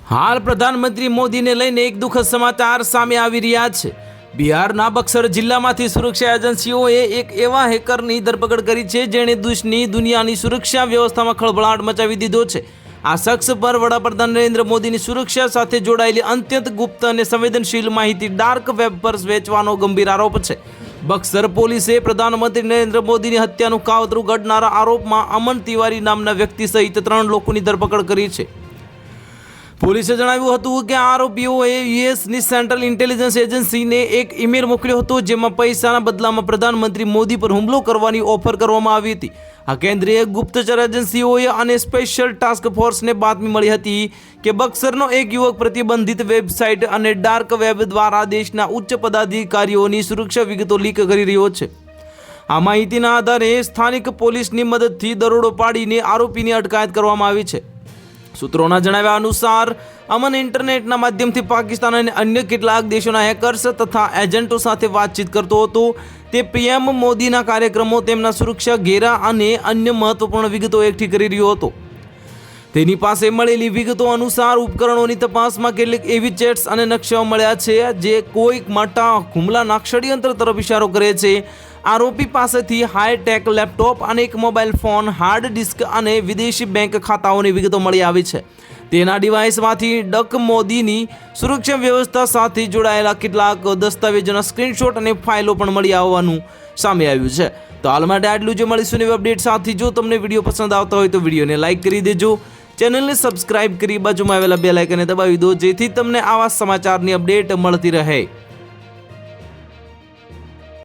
હાલ પ્રધાનમંત્રી મોદીને લઈને એક દુઃખદ સમાચાર સામે આવી રહ્યા છે। બિહારના બક્સર જિલ્લામાંથી સુરક્ષા એજન્સીઓએ એક એવા હેકરની ધરપકડ કરી છે જેણે દેશની દુનિયાની સુરક્ષા વ્યવસ્થામાં ખળભળાટ મચાવી દીધો છે। આ શખ્સ પર વડાપ્રધાન નરેન્દ્ર મોદીની સુરક્ષા સાથે જોડાયેલી અત્યંત ગુપ્ત અને સંવેદનશીલ માહિતી ડાર્ક વેબ પર વેચવાનો ગંભીર આરોપ છે। બક્સર પોલીસે પ્રધાનમંત્રી નરેન્દ્ર મોદીની હત્યાનું કાવતરું ઘડનારા આરોપમાં અમન તિવારી નામના વ્યક્તિ સહિત 3 લોકોની ધરપકડ કરી છે। પોલીસે જણાવ્યું હતું કે આરોપીઓએ યુએસની સેન્ટ્રલ ઇન્ટેલિજન્સ એજન્સીને એક ઈમેલ મોકલ્યો હતો જેમાં પૈસાના બદલામાં પ્રધાનમંત્રી મોદી પર હુમલો કરવાની ઓફર કરવામાં આવી હતી। આ કેન્દ્રીય ગુપ્તચર એજન્સીઓએ અને સ્પેશિયલ ટાસ્ક ફોર્સને બાતમી મળી હતી કે બક્સરનો એક યુવક પ્રતિબંધિત વેબસાઇટ અને ડાર્ક વેબ દ્વારા દેશના ઉચ્ચ પદાધિકારીઓની સુરક્ષા વિગતો લીક કરી રહ્યો છે। આ માહિતીના આધારે સ્થાનિક પોલીસની મદદથી દરોડો પાડીને આરોપીની અટકાયત કરવામાં આવી છે। સૂત્રોના જણાવ્યા અનુસાર અમન ઇન્ટરનેટના માધ્યમથી પાકિસ્તાન અને અન્ય કેટલાક દેશોના હેકર્સ તથા એજન્ટો સાથે વાતચીત કરતો હતો। તે પીએમ મોદીના કાર્યક્રમો, તેમના સુરક્ષા ઘેરા અને અન્ય મહત્વપૂર્ણ વિગતો એકઠી કરી રહ્યો હતો। તેની પાસે મળેલી વિગતો અનુસાર ઉપકરણોની તપાસમાં કેટલીક એવી ચેટ્સ અને નકશાઓ મળ્યા છે જે કોઈક મોટા હુમલાના ષડયંત્ર તરફ ઇશારો કરે છે। આરોપી પાસેથી હાઈટેક લેપટોપ અને એક મોબાઈલ ફોન, હાર્ડ ડિસ્ક અને વિદેશી બેંક ખાતાઓની વિગતો મળી આવી છે। તેના ડિવાઇસમાંથી ડક મોદીની સુરક્ષા વ્યવસ્થા સાથે જોડાયેલા કેટલાક દસ્તાવેજોના સ્ક્રીનશોટ અને ફાઇલો પણ મળી આવવાનું સામે આવ્યું છે। તો હાલ માટે આટલું જ। મળીશું નવી અપડેટ સાથે। જો તમને વિડીયો પસંદ આવતો હોય તો વિડીયોને લાઇક કરી દેજો, ચેનલને સબસ્ક્રાઇબ કરી બાજુમાં આવેલા બેલ આઇકનને દબાવી દો જેથી તમને આવા સમાચારની અપડેટ મળતી રહે।